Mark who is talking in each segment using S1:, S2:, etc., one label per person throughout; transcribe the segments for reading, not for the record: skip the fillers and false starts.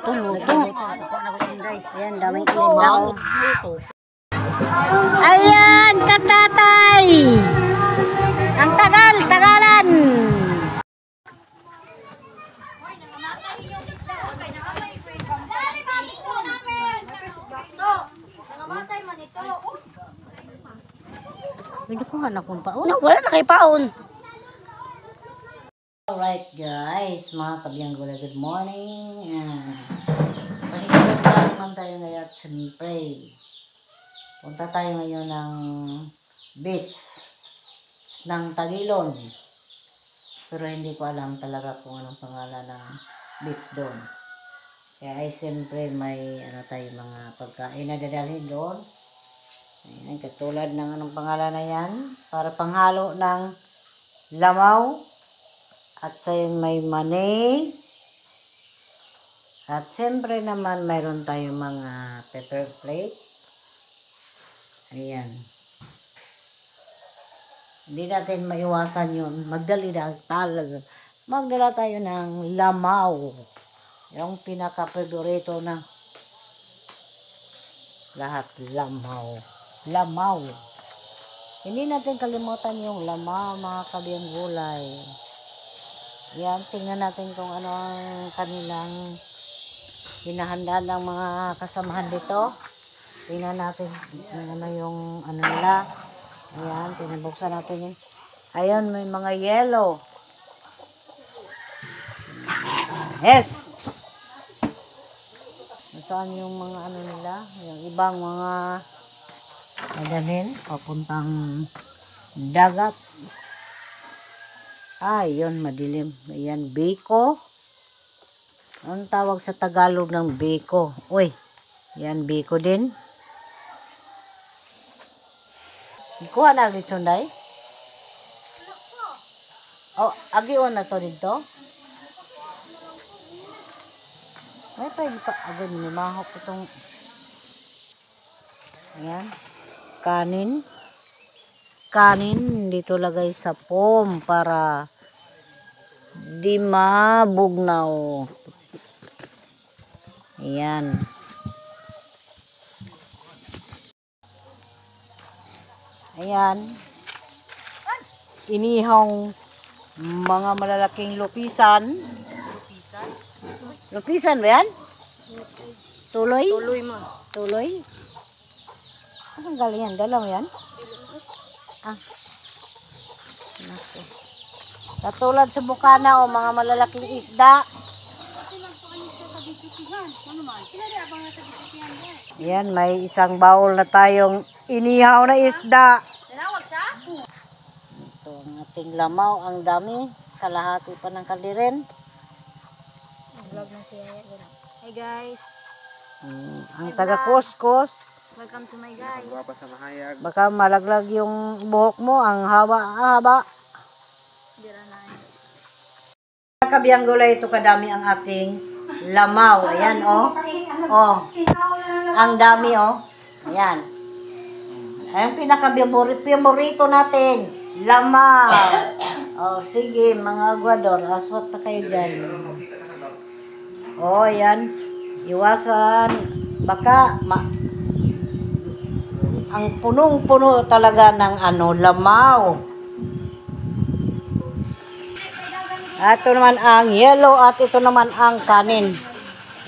S1: Tumuto. Ayan, daming isda. Ayan, katatay. Ang tagalan. Hindi ko anak kong paon. No, wala na kay paon. Alright guys, mga kabyanggola, good morning. Panigurot naman tayo ngayon. Siyempre, punta tayo ngayon ng beach ng Tagilon. Pero hindi ko alam talaga kung anong pangalan ng beach doon. Kaya ay siyempre may tayo mga pagkain na dadalhin doon. Ayan, katulad ng anong pangalan na yan. Para panghalo ng lamaw. At sa'yo may mani. At siyempre naman mayroon tayong mga pepper plate. Ayan. Hindi natin maiwasan yun. Magdala tayo ng lamaw. Yung pinaka-favorito na lahat, lamaw. Lamaw. Hindi natin kalimutan yung lamaw, mga kabiyang gulay. Yan, tingnan natin kung ano ang kanilang hinahanda ng mga kasamahan dito. Tingnan natin kung ano yung ano nila. Ayan, tinabuksan natin yun. Ayan, may mga yellow. Yes! Nasaan yung mga ano nila? Yung ibang mga dadalhin, papuntang dagat. Yun, madilim. Ayan, biko. Ang tawag sa Tagalog ng biko. Uy, yan, biko din. Ikuha na dito, Day. Oh, agion na to dito. Ay, pwede pa. Agad, mahok itong. Ayan. Kanin dito lagay sa foam para di mabugnaw. Ayan. Ayan. Inihang mga malalaking lupisan. Lupisan ba yan? Tuloy? Tuloy mo. Tuloy? Anong galing yan? Dalaw yan? Katulad sa bukana o mga malalaking isda. Yan, may isang bowl na tayong inihaw na isda. Ito ang ating lamaw, ang dami. Kalahati pa ng kaliren.
S2: Vlog na si Yaya. Hey guys.
S1: Ang taga-kuskus.
S2: Welcome to my guys.
S1: Baka malaglag yung buhok mo, ang haba-haba. Kabiyang gulay, ito kadami ang ating lamaw. Ayan, oh. Oh. Ang dami, oh. Ayan. Ayan, pinaka-favorito natin. Lamaw. Oh, sige, mga aguador. Aswat na kayo dyan. Oh, ayan. Iwasan. Baka, ang punong-puno talaga ng lamaw. At ito naman ang yellow at ito naman ang kanin.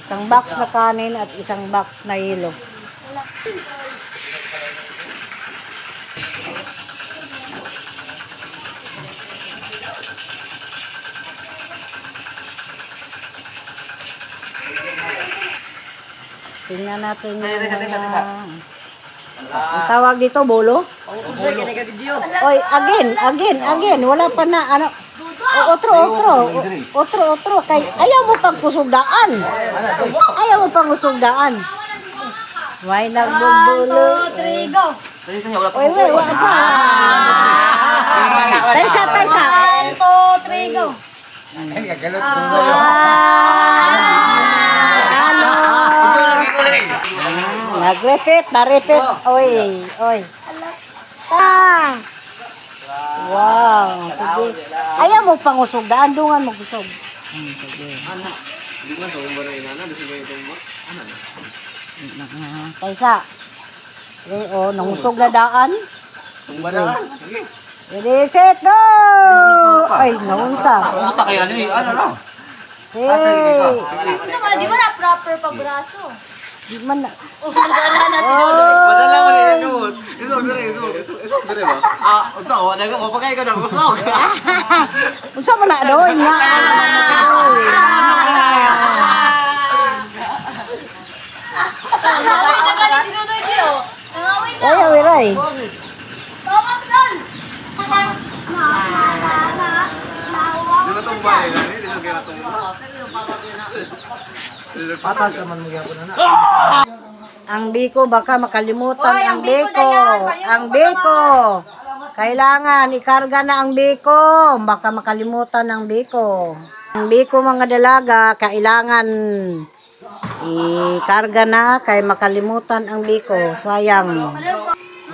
S1: Isang box na kanin at isang box na yellow. Tingnan natin yung ang tawag dito, bolo? Oy, again. Wala pa na, otro. Kay, ayaw mo pang kusugdaan. May nagbubulo.
S2: 1, 2, 3, go!
S1: Oy, wala pa. Taisa.
S2: 1, 2, 3, go!
S1: Na-repeat. Oy. Wow. Sige. Ayaw mo pang usog. Daan dungan mo kusog. Sige. Kaysa. Nangusog na daan. Ready, set, go! Ay, naunsa.
S3: Puta kaya ni ano lang.
S1: Hey!
S2: Di ba na proper pag braso?
S1: Di man na.
S3: Madala ko ni ano. Ito dire ba? Unsa ko daga mo pagay ka na kusog.
S1: Unsa man na doy nga. Ay, awiray.
S3: Dito tong bahay na ni dito kaya tong. Patas naman mo gyapon na.
S1: Ang biko baka makalimutan ang biko. Ang biko. Kailangan ikarga na ang biko. Baka makalimutan ang biko. Ang biko mga dalaga, kailangan ikarga na kay makalimutan ang biko. Sayang.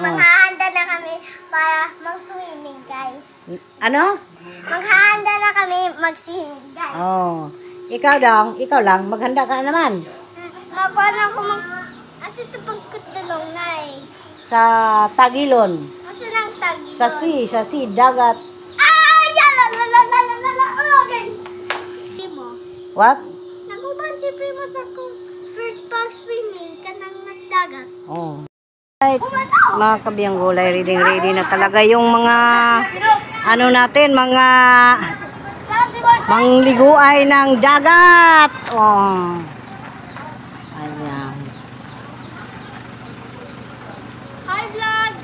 S4: Maghahanda na kami para mag-swimming, guys.
S1: Ano?
S4: Maghahanda na kami mag-swimming, guys.
S1: Oh. Ikaw lang, maghanda ka na naman.
S4: Parang ko Asa ito pagkutulong na eh.
S1: Sa Tagilon.
S4: Asa nang tagi?
S1: Sa sea, dagat.
S4: Yalalalalalalala. Okay. Primo.
S1: What?
S4: Naguban si Primo sa kong first pag-swimming kanang nasdagat.
S1: Oh. Right. Mga kabiyang gulay, ready na talaga yung mga ano natin, mga mangliguay ng dagat. Oh. Ayan.
S4: Hi, vlog!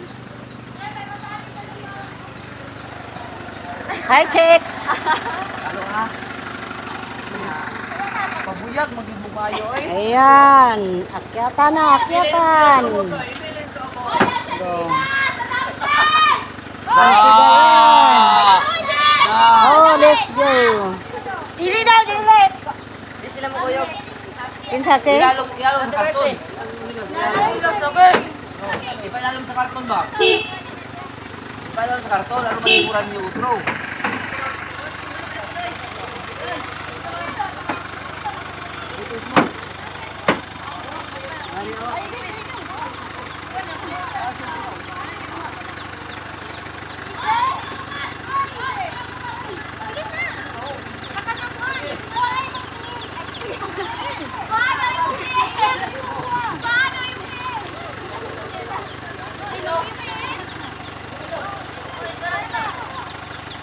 S1: Hi, chicks!
S3: Pabuyag magiging kayo eh.
S1: Ayan. Akyatan na, akyatan. Go. Oh, let's go.
S4: Dili daw, dili!
S1: Pinsa si?
S3: Ilalong sa karton. Ipalalong sa karton ba? Ipalalong sa karton, ano malikuran niyo utro?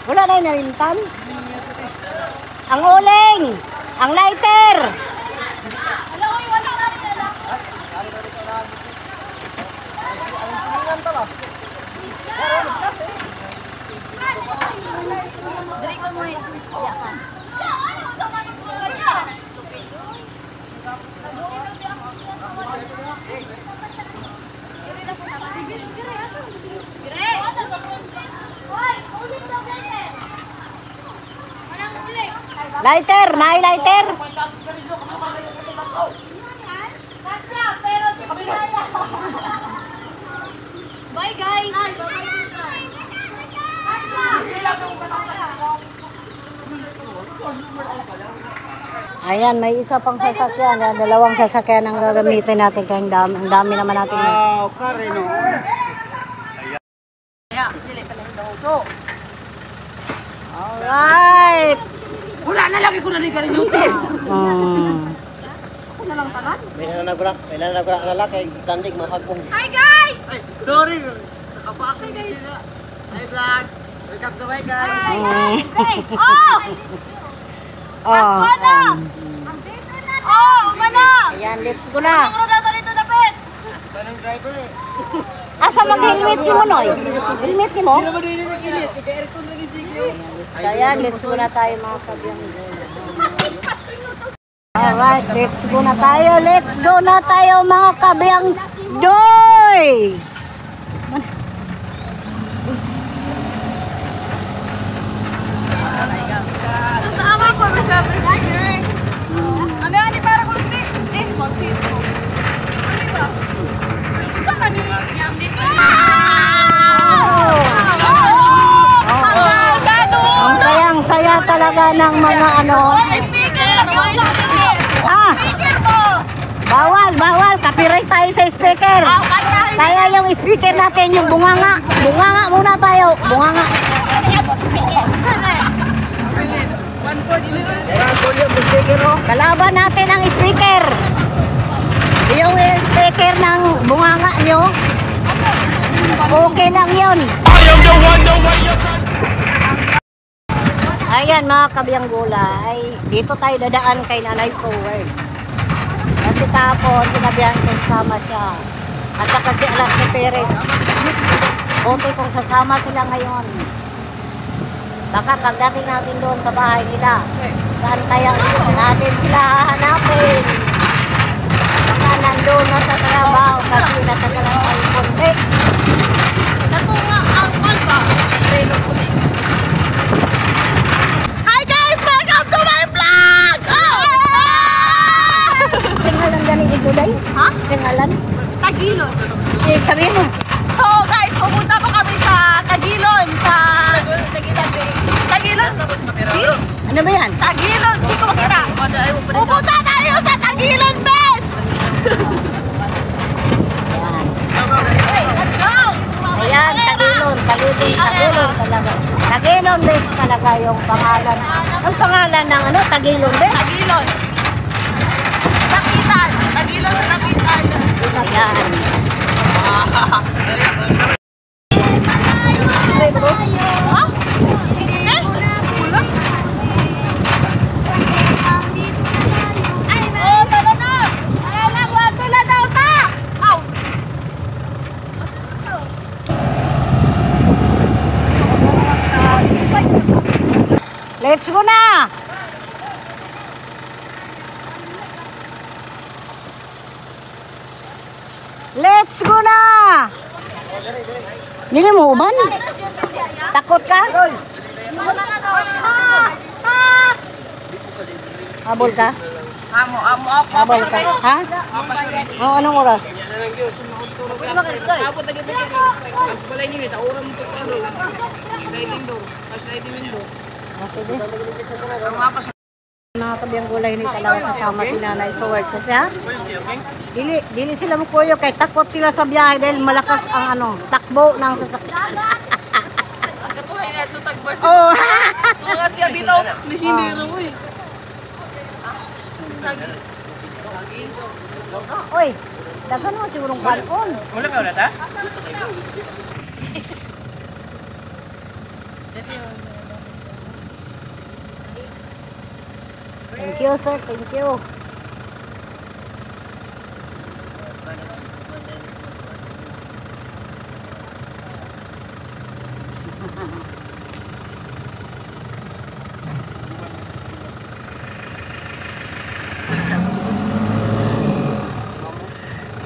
S1: Wala na yung narintan? Ang uling! Ang lighter! Lighter! Naay lighter!
S2: Bye guys!
S1: Ayan, may isa pang sasakyan. Dalawang sasakyan ang gagamitin natin. Kaya ang dami naman natin.
S3: Karino.
S1: Alright!
S3: Wala na lagi ko na ni Karinutin.
S5: Kailan na nagula kay Sandig mahagpong.
S2: Hi guys!
S3: Ay, sorry. Nakapakay guys. Hi vlog. Welcome to my guys.
S1: Oh!
S2: Umano!
S1: Ayan, let's go na.
S2: Dato dito dapat!
S3: Anong driver eh?
S1: Asa mag-helmet ni mo, Noy? Helmet ni mo?
S3: Hindi naman din nakikilit. Ika-aircon na ni Sige.
S1: Ayan, let's go na tayo mga kabiyang. Alright, let's go na tayo. Let's go na tayo mga kabiyang doy!
S2: Susama ko sa sticker. Ano yan? Para ko hindi. Mag-sito. Ano ba? Saan ni?
S1: Ang sayang-saya talaga ng mga ano.
S2: Speaker!
S1: Ah! Bawal, copyright speaker. Kaya yung speaker natin, yung bunganga. Bunganga muna tayo. Bunganga. Kalaban natin ang speaker. Yung speaker ng bunganga nyo, okay lang yun. Ayan mga kabiyang gulay, dito tayo dadaan kay Nanay Forward. Kasi tapon, sinabihan kung sama siya. At saka si Alas ni Perez. Okay kung sasama sila ngayon. Baka pagdating natin doon sa bahay nila, saan kaya natin sila hahanapin? Baka nandun na sa trabaho kasi natagalan tayo konti.
S2: Hi guys! Welcome to my vlog!
S1: Singalan ganing igulay?
S2: Ha?
S1: Singalan?
S2: Tagilon.
S1: Sabihin mo.
S2: So guys, pupunta po kami sa Tagilon. Sa Tagilon? Beach?
S1: Ano ba yan?
S2: Tagilon! Hindi ko makita. Pupunta tayo sa Tagilon Beach!
S1: Ayan.
S2: Let's go!
S1: Ayan, Tagilon talaga. Tagilon Beach talaga yung pangalan. Ang pangalan ng ano? Tagilon Beach?
S2: Tagilon. Napitan. Tagilon sa Napitan.
S1: Ayan.
S2: Ha? Eh? Ulan? Ay, oh, tala na! Ay, nagwato na daw ta! Aw!
S1: Let's go na! Let's go na! Nili mo uban? Takot ka? Habol ka? Habol ka? Ha? Oo, anong oras? Mga kabiyang gulay ni talaga kasama si Nanay sa work kasi ha? Dili sila mukuyo kay takot sila sa biyahe dahil malakas ang ano, takbo ng sasakyan. Oh.
S2: Mga siya bitaw, hindi na mo eh.
S1: Oy, dagan mo sigurong kalpon.
S3: Wala ka ulit ha?
S1: Thank you, sir. Thank you.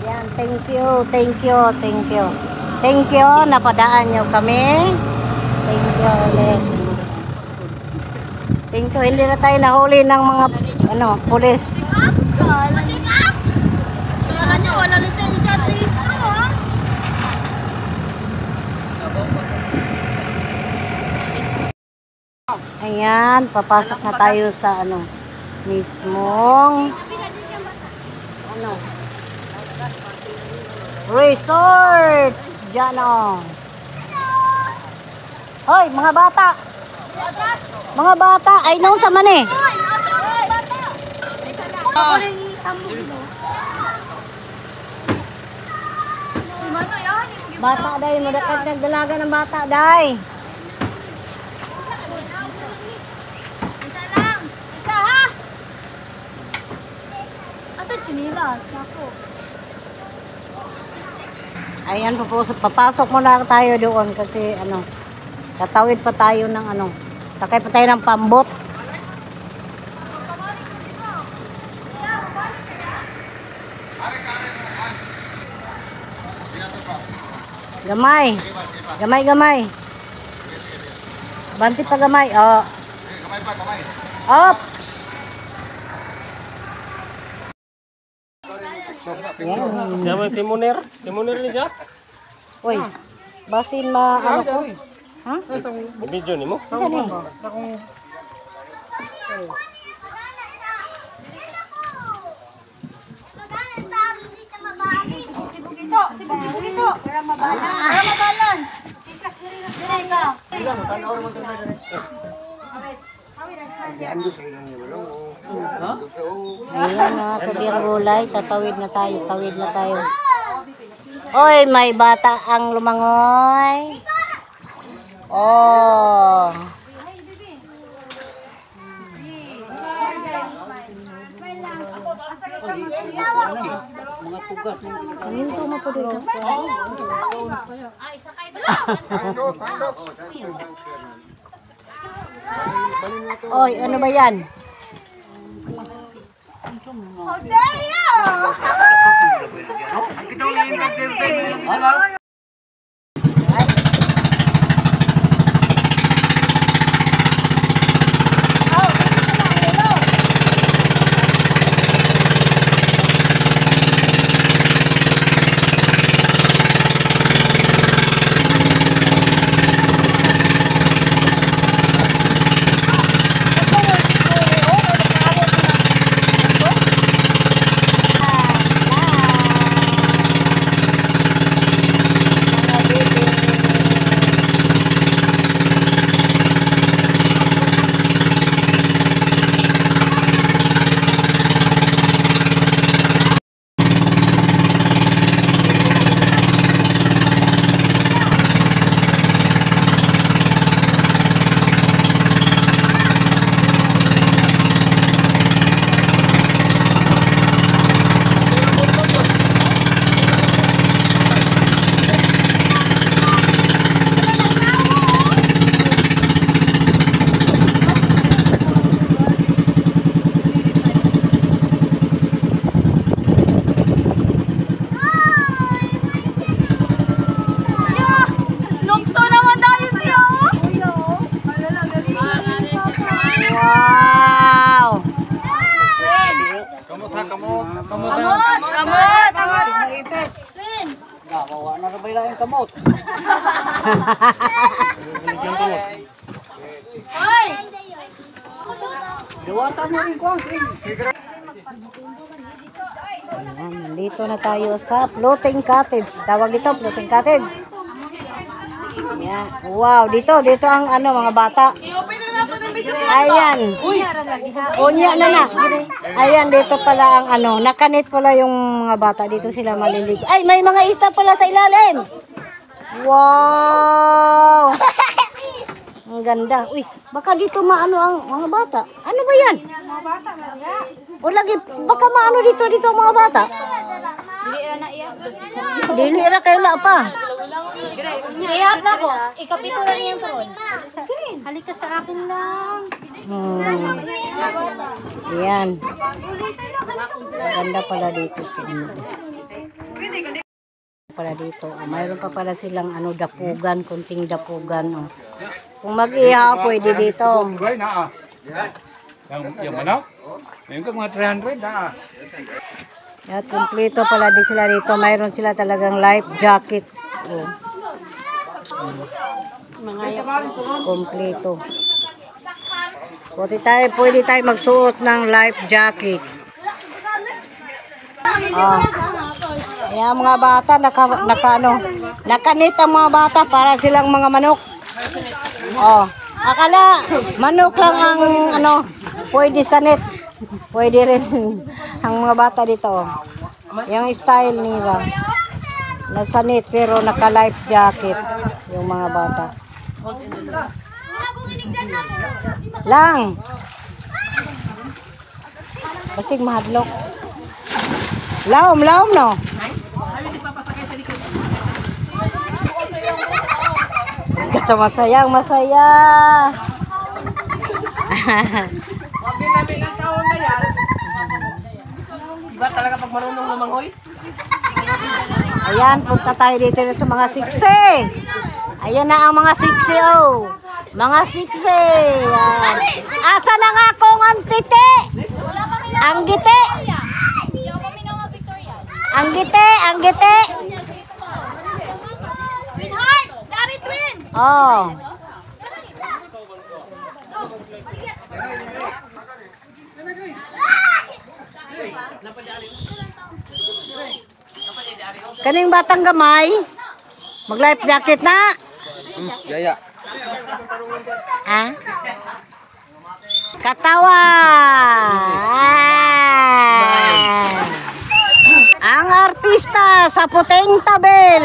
S1: Yan, thank you, thank you, thank you. Thank you, napadaan niyo kami. Thank you ulit. Thank you, hindi na tayo nahuli ng mga ano, pulis.
S2: Kala nyo, wala lisensya, please.
S1: Ayan, papasok na tayo sa ano, mismong ano, resort. Diyan o. Hoy, mga bata. Mga bata, ay noon sa man eh. Bata day, madakat nagdalaga ng bata day. Ayan, papasok muna tayo doon kasi ano, tatawid pa tayo ng ano, sakay pa tayo ng pambot. Gamay. Gamay, gamay. Banti pa gamay. Oh. Gamay pa, gamay. Ops.
S3: Siya mo yung timuner? Timuner ni siya?
S1: Uy, basin ma ano ko? Ha?
S3: Video ni mo?
S1: Sige ni.
S2: Dito, para mabalance. Para mabalance. Dire ka.
S1: Ayan mga kabirgulay, tatawid na tayo, tawid na tayo. Oy, may bata ang lumangoy. Oh. Siminto mo po dito. Oy, ano ba yan?
S2: How dare you!
S1: Wow!
S5: Gawawa na rin ba yung kamot?
S2: Hoy!
S5: Diwata mo rin ko.
S1: Ayan, nandito na tayo sa floating cottage. Tawag dito, floating cottage. Ayan. Wow, dito ang ano, mga bata. Ayan. Unya na na. Ayan, dito pala ang ano, nakanit pala yung mga bata. Dito sila maliligo. Ay, may mga isda pala sa ilalim. Wow! Ang ganda. Uy, baka dito maano ang mga bata. Ano ba yan? O lagi, baka maano dito ang mga bata. Dili ra kayo na pa.
S4: Iyap na po. Ikapito na rin yung turon. Halika sa akin lang.
S1: Ayan. Ganda pala dito sa pala dito. Mayroon pa pala silang ano, dapugan, kunting dapugan. Oh. Kung mag-iha, pwede dito.
S6: Yang mana? Yang ke mga 300 na.
S1: At kumpleto pala din sila dito. Mayroon sila talagang life jackets. Oh. Kumpleto. Pwede tayo magsuot ng life jacket. Oh. Ayan mga bata, nakanit ang mga bata para silang mga manok. Oh, akala manok lang ang ano, pwede sa net. Pwede rin ang mga bata dito. Oh. Yung style nila. Nasa net pero naka-life jacket yung mga bata. Lang. Basig mahadlok. Laom no. Kata masaya.
S3: Diba talaga pag marunong lumangoy?
S1: Ayan, punta tayo dito sa mga siksi. Ayan na ang mga siksi, oh. Mga siksi. Ayan. Asa na nga kong ang titi? Ang giti. Ang giti.
S2: Twin hearts! Daddy twin!
S1: Oh. Kaning batang gamay, mag-life jacket na.
S3: Yaya.
S1: Ha? Katawa! Ang artista sa puting tabel.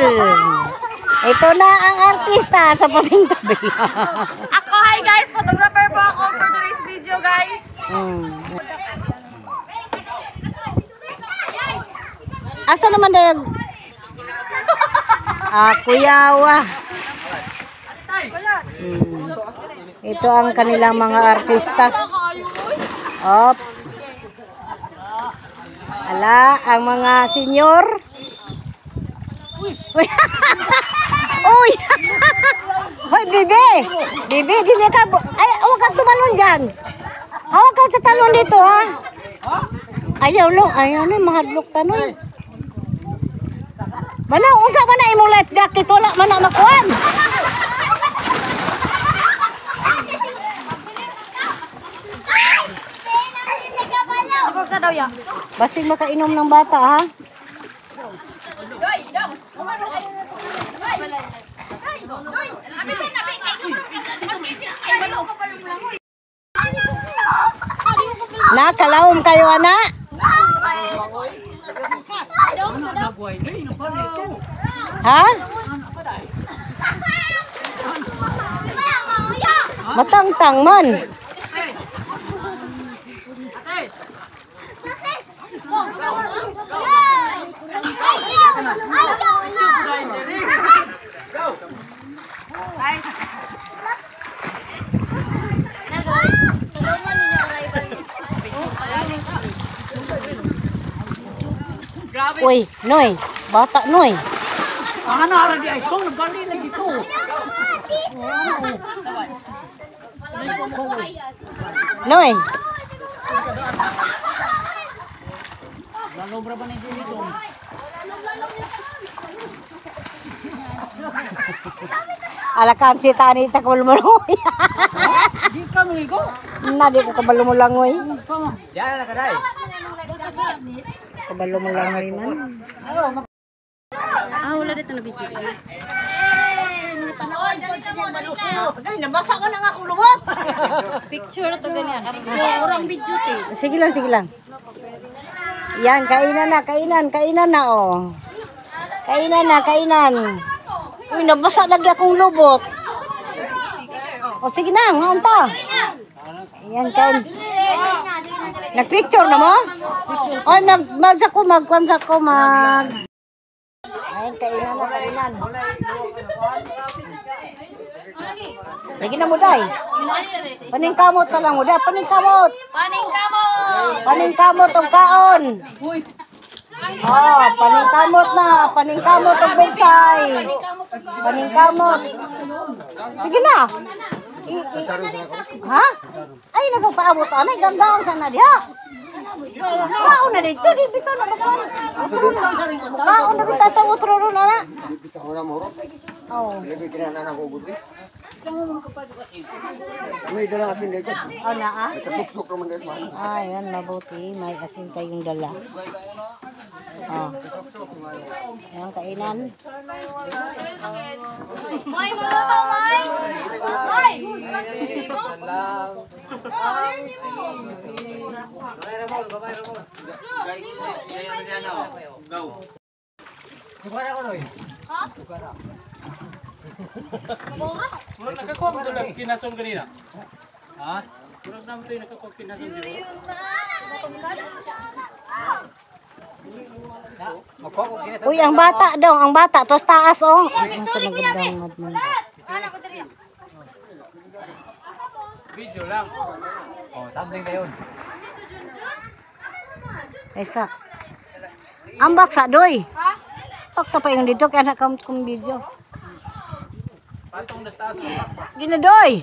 S1: Ito na ang artista sa puting tabel.
S2: Ako, hi guys! Photographer po ako for today's video, guys.
S1: Asa naman dayag? Kuyawa. Ito ang kanilang mga artista. Op. Ala, ang mga senior. Uy. Uy. Hoy, Bibi. Bibi, dili ka. Ay, huwag kang tumalon dyan. Huwag kang tatalon dito, ha? Ayaw, lo. Ayaw na, mahadlok tanoy. Mana, unsa man na imong life jacket? Wala man na makuhan. Basig makainom ng bata, ha? Nakalawom kayo, ana? Ha? Matangtang man. Uy, Noy, bata Noy.
S5: Ano ara di ay tong nagbali lagi to.
S1: Noy.
S5: Lalobra ba ni dito?
S1: Alakan si Tani takulmuloy.
S5: Di ka maligo.
S1: Na di ko kabalumulangoy.
S3: Diyan na kaday.
S1: Kabalumulangoy man.
S4: Wala dito na video.
S1: Ay, nabasa ko na nga akong lubot.
S4: Picture to ganyan. Urang video te.
S1: Sige lang, sige lang. Yan, kainan na, oh. Kainan. Uy, nabasa lagi akong lubot. O, sige na, maunta. Yan, kain. Nag-picture na mo? O, magkwansa ko, Ayun, kainan. Sige na mo, day. Paningkamot na lang mo, day. Paningkamot ang kaon. Oh, paningkamot ang bensay. Paningkamot. Sige na. Ha? Ay, nagpapaabot anay, gandang sana diha. Kaon na dito, di bito na bakon. Kaon na bito sa utro ron na.
S5: Bitaw na mo ro.
S1: Oh.
S5: Lagi kinana ko gudi. May dala asin dito.
S1: Oh, na ah.
S5: Kasuk-suk naman dito.
S1: Ayan, mabuti. May asin kayong dala. Oh. Ayan, kainan.
S2: Moy, maluto, Moy! Moy!
S6: Murag nakakuha mo ito lang kinasong kanina. Ha? Murag naman ito yung nakakuha kinasong dito.
S1: Uy, ang bata daw, tos taas oh. Ang magandang
S6: Video lang.
S3: Oh, tumbling na yun.
S1: Esa. Ang baksa doy. Baksa pa yung dito kaya nakam kong video.
S6: Patong na taas mo.
S1: Ginadoy.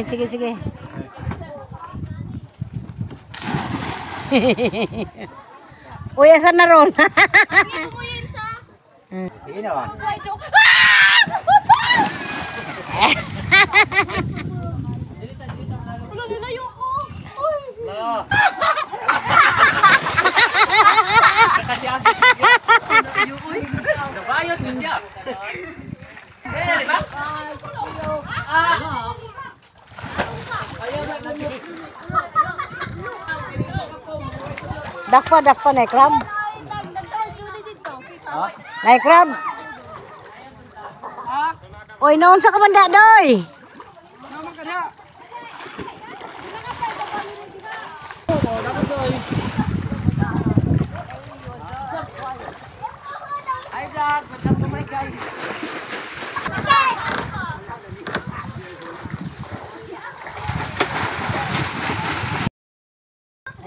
S3: Sige.
S1: Sige. Uy, asan na ron?
S3: Sige na ba?
S2: Wala, nilayo ko! Uy!
S1: Dakpa na crab. Na crab. Oy, noon sa kamanda doy.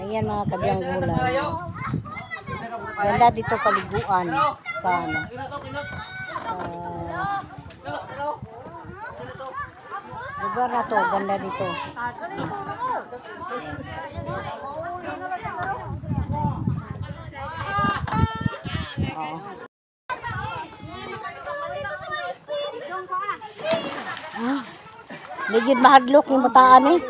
S1: Ayan mga kabyang gulay. Ganda dito paliguan sa ano. Lugar na to, ganda dito. Ligid mahadlok ni bataan eh.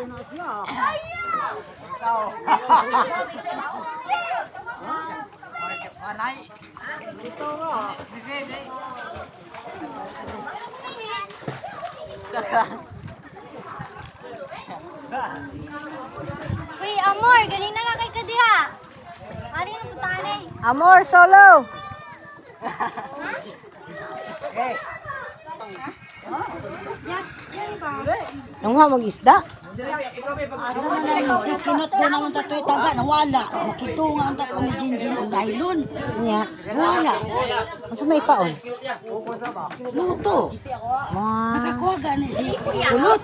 S4: Uy, Amor, ganina na kay kadiha. Ari na putane.
S1: Amor, solo. Nung mag-isda.
S7: Asa man ang si kinot doon naman tatoy taga nawala. Makitunga ang taga ni Jinjin ang nylon.
S1: Nya.
S7: Nawala.
S1: Unsa may paon?
S7: Luto.
S1: Wow.
S7: Nakakuha gani si kulot.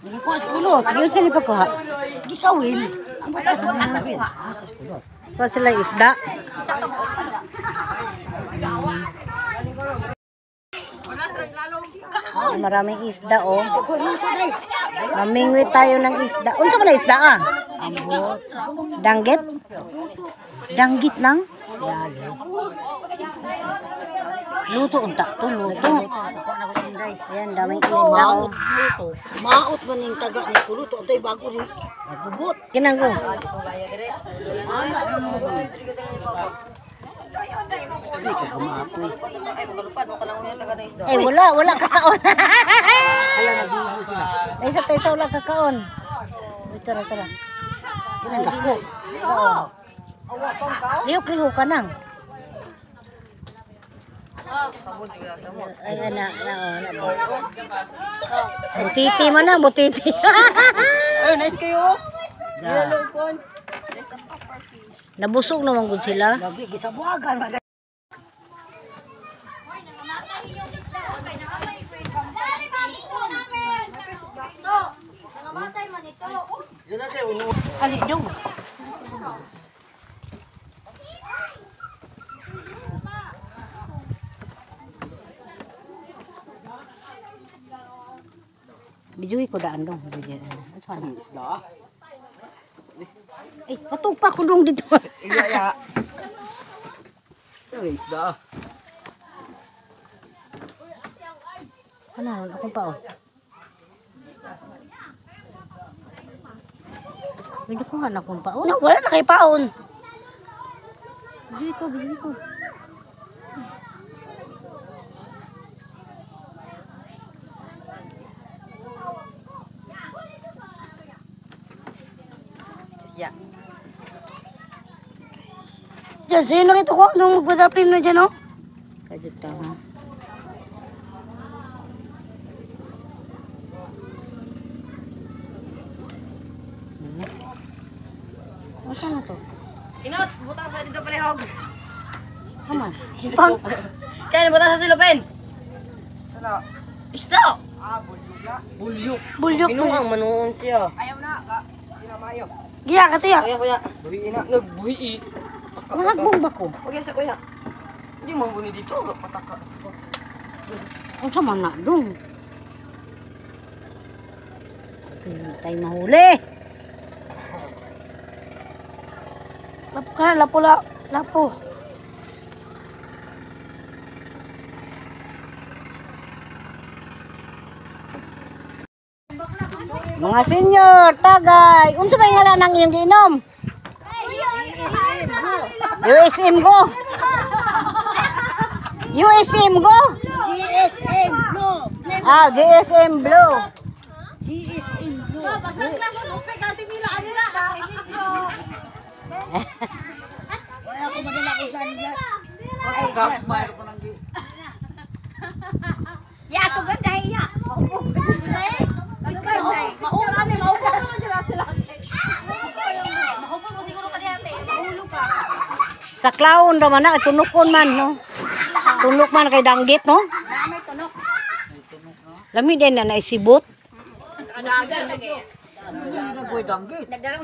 S7: Nakakuha si kulot.
S1: Yun sila pagkuha.
S7: Gikawin. Ang batas sa gikawin.
S1: Pa sila isda. Maraming isda oh. Mamingwi tayo ng isda. Unsa man na isda ah? Ambot. Danggit? Danggit nang? Luto unta to, luto. Ayan, daming isda oh.
S7: Maot man yung taga ni kulot. Antay bago ni nagubot.
S1: Kinanggo. Eh wala kakaon.
S7: Kaya nagibo sila.
S1: Ay sa wala kakaon. Tara. Kinang dako. Liok ka nang. Ay ana. Butiti man na, butiti.
S7: Ay, nice kayo.
S1: Nabusog naman gud sila.
S7: Lagi gisabuagan.
S1: Ali dong. Bijuhi ko daan dong. Ano isda? Eh, patupa ko dong dito.
S3: Iya. Sa isda.
S1: Ano, akong paon. Hindi ko nga akong paon.
S7: No, wala na kay paon.
S1: Bijuhi ko.
S7: Diyan, sa'yo nakita ko nung magpadrapin na dyan, oh.
S1: Kadyo ta ha. Ano na to?
S2: Inot, butang sa dito palihog.
S1: Haman.
S7: Hipang.
S2: Kaya butang sa silupin. Isda.
S7: Bulyok.
S2: Pinuang manuon siya.
S7: Giya ka tiya.
S2: Kuya. Buhi na. Nagbuhi.
S1: Mahagbong ba ko?
S2: Kuya sa kuya. Hindi mo buni dito, pataka.
S1: Ang sama na dong. Tayo mahuli.
S7: Lapo ka na, lapo.
S1: Mga senyor, tagay. Unsa may ngalan ng iyong giinom? USM go. USM go.
S7: GSM Blue.
S1: Ah, GSM Blue.
S7: GSM Blue.
S2: Ya, ito ganda iya. Mahulog ni mahulog mo siguro ka diyate. Mahulog ka.
S1: Sa clown raman na, tunukon man, no? Tunok man kay danggit, no?
S2: May tunok.
S1: Lami din na naisibot.
S2: Adagan lagi.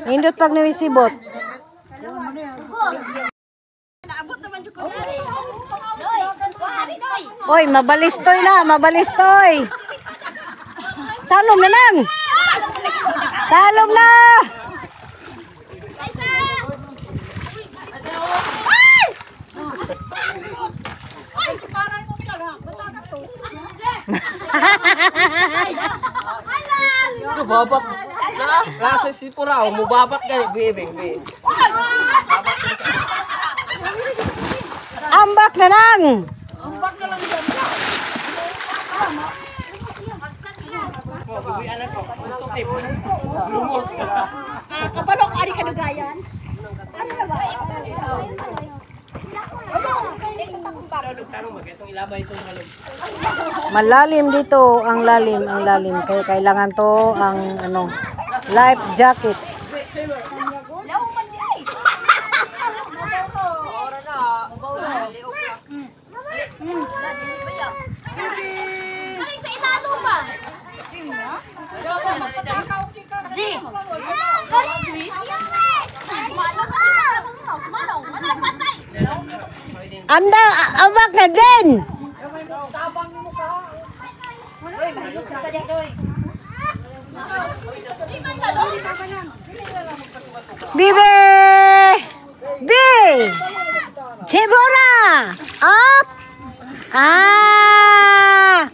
S1: Nindot pag naisibot.
S2: Naabot naman jud ko dali. Doy, kuhari doy.
S1: Oy, mabalistoy na, mabalistoy. Salom na nang. Salom na.
S5: Babat. Nasa si Purao, mubabat ka, bibing.
S1: Ambak na nang.
S2: Kabalok ari kadugayan. Ano na ba?
S1: Malalim dito, ang lalim. Kaya kailangan to ang ano, life jacket.
S2: Lawo man di ay. Kaling sa ilalo ba? Swim na? Si. Sweet.
S1: Anda, ambak na din. Bibe! Chebora! Up! Ah!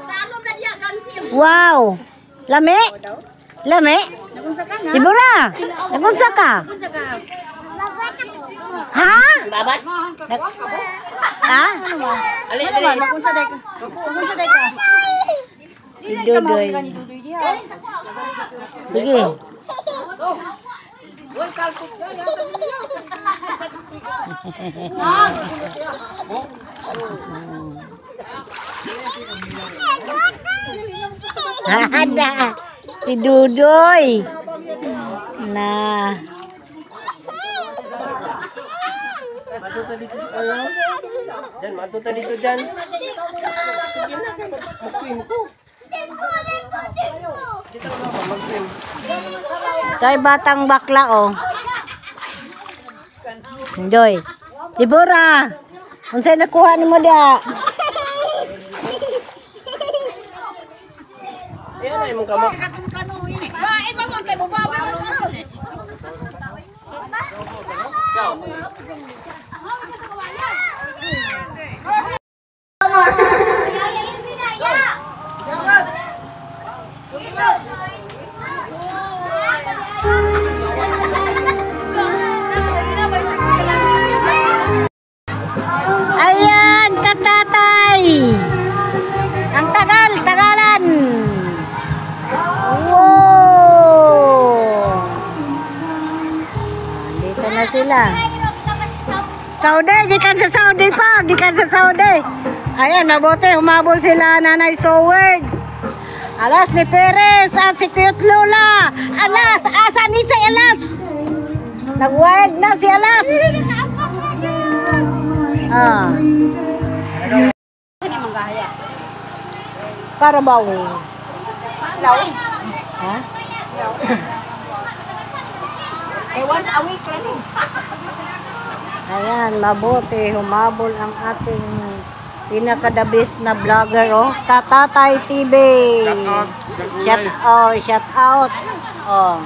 S2: Salom na diya ganfir.
S1: Wow! Lame? Chebora! Nagunsa ka? Ha?
S5: Babat?
S1: Ha?
S5: Ali.
S1: Idodoy. Sige. Ada. Si Dudoy. Nah.
S5: Matuta dito dyan. Sige na, mag-swim ko. Mag-swim.
S1: Tay batang bakla oh. Doy. Dibora. Unsay nakuha nimo da?
S5: Yan ay mong kamot.
S2: Ba, ito mo kay baba.
S1: Ayan, katatay. Ang tagalan. Wow. Dito na sila. Saudi, gikan sa Saudi pa. Ayan, mabuti. Humabol sila Nanay Soweg. Alas ni Perez at si Cute Lola. Alas, asa ni si Alas? Nag-wild na si Alas. Ah. Carabao. Ha?
S2: Ewan awi klaro.
S1: Ayan, mabuti. Humabol ang ating pinakadabis na vlogger, oh. Katatay TV. Shout out. Oh.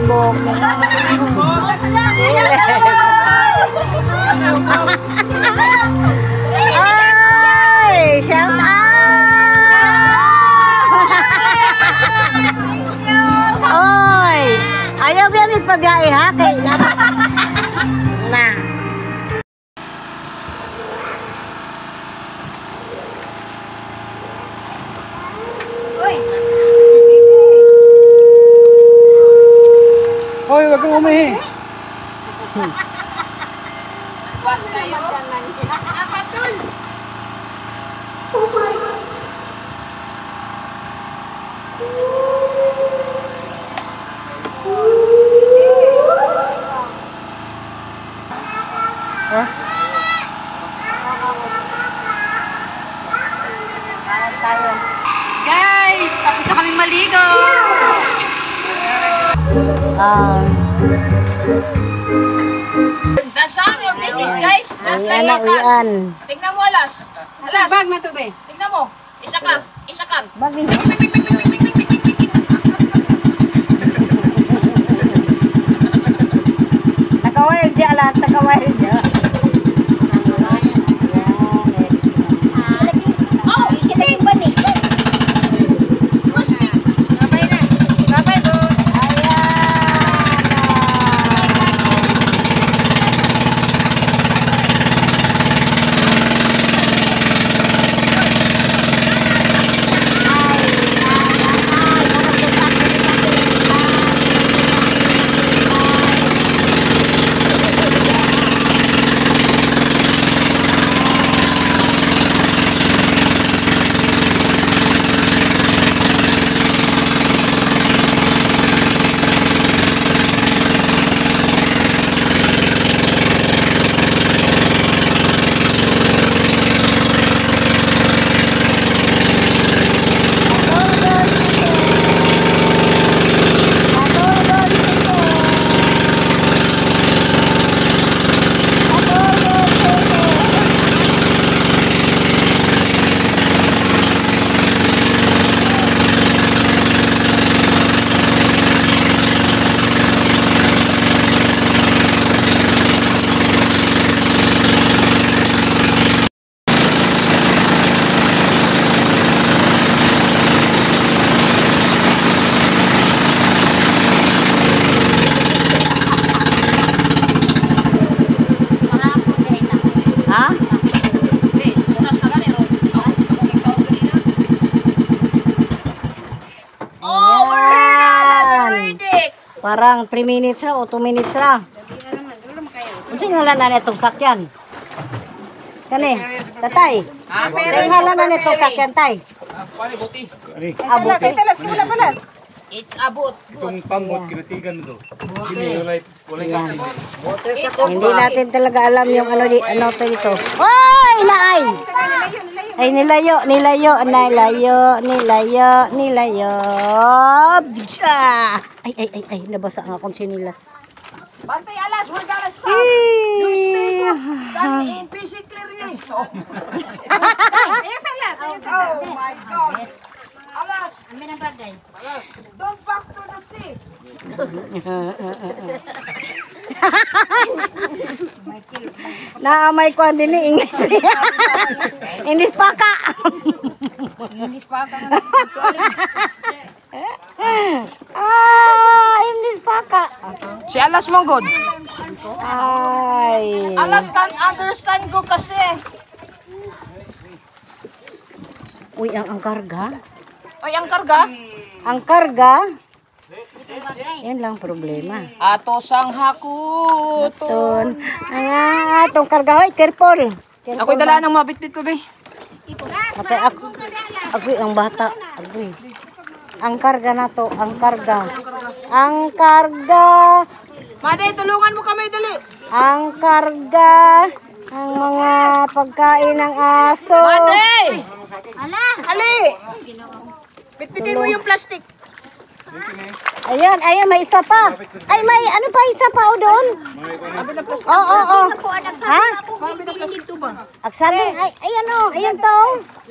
S1: lubok. Ay, shout out! Oy, ayaw ba magpabiyahe ha? Kay na.
S6: Hoy, wag kang umihi.
S2: Guys, tapos na kaming maligo.
S8: The sound of this is guys, just like
S1: Ayan,
S8: that.
S1: uyan.
S8: Tignan mo, Alas. Alas,
S2: Bag na to, be.
S8: tignan mo. Isa ka, isa ka.
S1: Bagay. Nakaway di alat, nakaway di.
S8: Oh, sila yung balik.
S2: Babay na. Babay, boss.
S1: Ha? Ayan. Parang 3 minutes ra o 2 minutes ra. Unsa ngalan na itong sakyan? Kani, tatay. Kaya ngalan na itong sakyan, tay.
S3: Pare, buti.
S1: Abuti.
S8: It's abot.
S6: Itong pambot, kinatigan mo to. Hindi, walay kasi.
S1: Hindi natin talaga alam yung ano to dito. Oy, naay! Ay, nilayo. Bigsa! Ay, nabasa ang akong sinilas.
S8: Bantay, Alas. Huwag Alas sa. Dami PC clearly. Oh my God. Alas. Alas. Don't back to the sea.
S1: Naamay ko din ni English. English pa ka. English pa ka.
S8: Si Alas Monggod.
S1: Ay.
S8: Alas can't understand ko kasi.
S1: Uy, ang karga.
S8: Oy, ang karga.
S1: Ang karga. Yan lang problema.
S8: Ato sang hakuton.
S1: Itong karga. Hoy, careful.
S8: Ako'y dala ng mabitbit pa, be.
S1: Matay ako. Agoy, ang bata. Agoy. Ang karga na to. Ang karga. Ang karga.
S8: Made, tulungan mo kami, dali.
S1: Ang karga. Ang mga pagkain ng aso.
S8: Made! Ali! Bitbitin mo yung plastic.
S1: Ayan, ayan, may isa pa. Ay, may ano pa isa pa o doon? Oo. Ha? Agsabing, ay, ayan o, ayan to.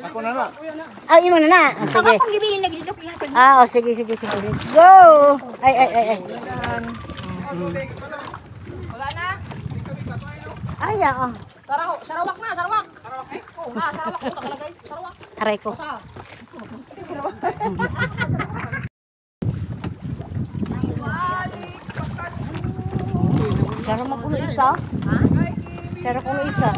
S6: Ako na na.
S1: Ay, yun na. Sige. Ah, sige. Let's go. Ay.
S2: Wala na.
S1: Ay, oo.
S2: Sarawak na, sarawak. Oh, sarawak ko nakalagay. Sarawak.
S1: Aray ko. Sarap magulo isa. Sarap magulo isa.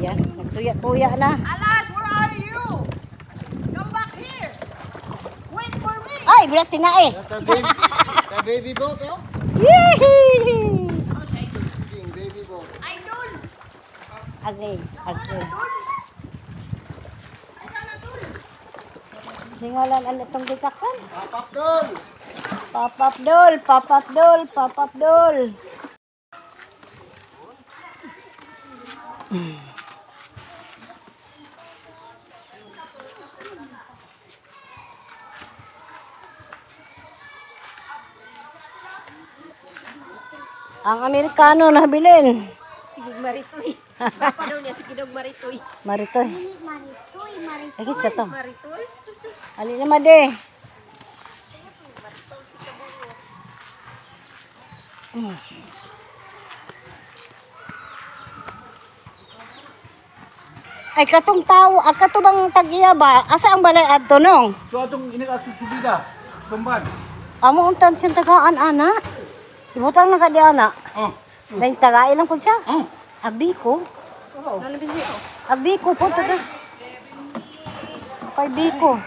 S1: Yan, nagtuya-tuya na.
S2: Alas, where are you? Come back here. Wait for me.
S1: Ay, bilat tinae.
S5: The baby boat, oh.
S1: Yee!
S5: Baby boat.
S2: Idol.
S1: Agay. Singalan ano itong dikakan?
S5: Papap doon.
S1: Papap dol. Ang Amerikano nabilin.
S4: Sigig Maritoy. Papa daw niya, sigidog Maritoy.
S1: Maritoy. Lagi sa to.
S4: Maritoy?
S1: Ali naman de. Ay katong tao, katong tagiya ba? Asa ang balay adto nong?
S6: So atong init at subida. Tumban.
S1: Amo untan siyang tagaan ana. Ibutang na kadi ana.
S6: Oh.
S1: Dahil tagain lang po siya.
S6: Oh.
S1: Abdi ko. Abdi ko po tada. Kay Biko.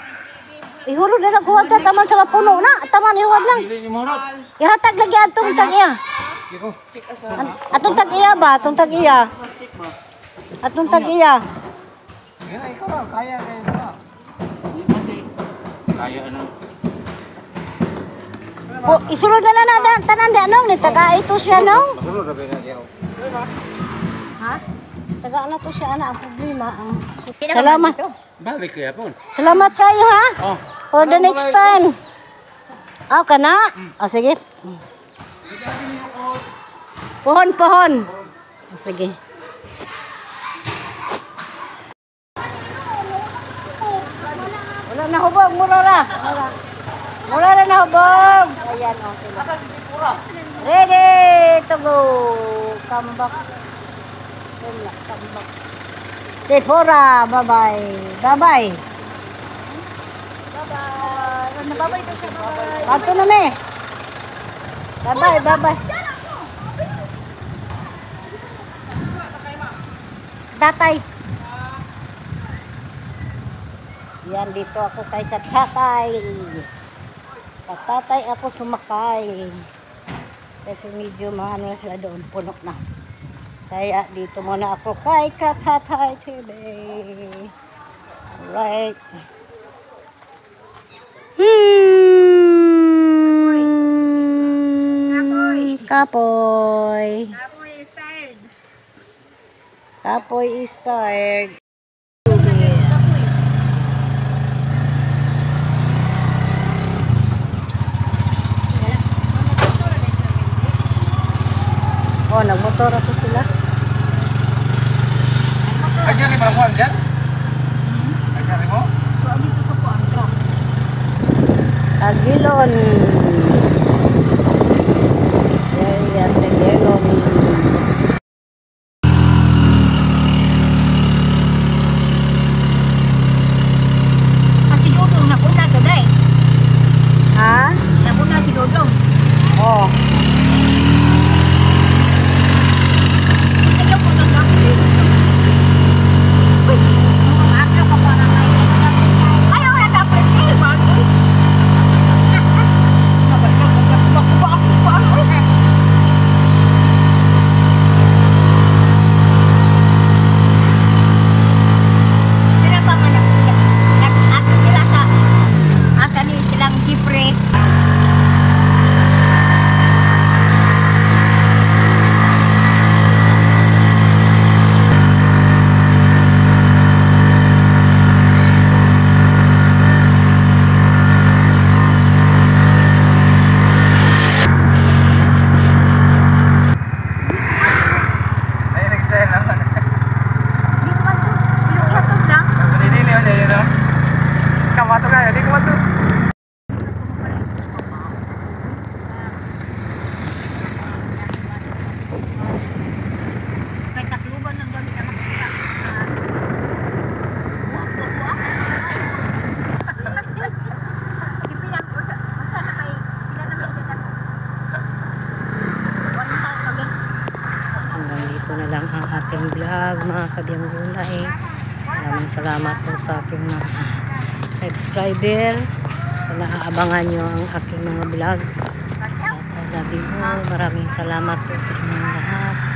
S1: Ihulog na naghuwag ka taman sa puno na. Taman ihuwag lang.
S6: Dili mo rot.
S1: Ihatag lagi atong tagiya. Atong tagiya ba? Atong tagiya. Atong tagiya.
S6: Kaya ano.
S1: O, isulod na lang na tanan di anong. Nitaga ito siya nong.
S6: Masulod na ba niya?
S1: Ha? Taga na to siya ana ang problema. Salamat.
S6: Balik kaya po.
S1: Salamat kayo ha.
S6: Oh.
S1: For the next time. Aw ka na? O sige. Pohon. O sige. Wala na hubog, mura na. Mura na hubog. Ayan o sila. Ready to go. Come back. Come back. Sephora, bye-bye. Bye-bye.
S4: Nababay ko siya, bye.
S1: Ato na me. Bye-bye. Tatay. Yan, dito ako kay katatay. Katatay ako sumakay. Kasi medyo maano na sila doon, puno na. Kaya dito muna ako kay katatay today. Alright. Kapoy. Kapoy is tired. Oh, nagmotor ako sila.
S6: Ayan ni Bangwan dyan? Ayan mo?
S1: Tagilon. Yan, Tagilon.
S4: Si Dodong, nakuna to, day.
S1: Ha?
S4: Nakuna si Dodong.
S1: Oh.
S4: Ayaw ko nang kapit. Uy, ano ka pa na kayo? Ayaw na kapit.
S3: kaya, di ko mato.
S4: May takluban ng gano'n na makita. Ipilang ko, basta na may, ilan naman din ako.
S1: Hanggang dito na lang ang ating vlog mga kabiyang-gulay. Maraming salamat po sa aking mga subscriber. Sana aabangan nyo ang aking mga vlog. At I love you. Maraming salamat po sa inyong lahat.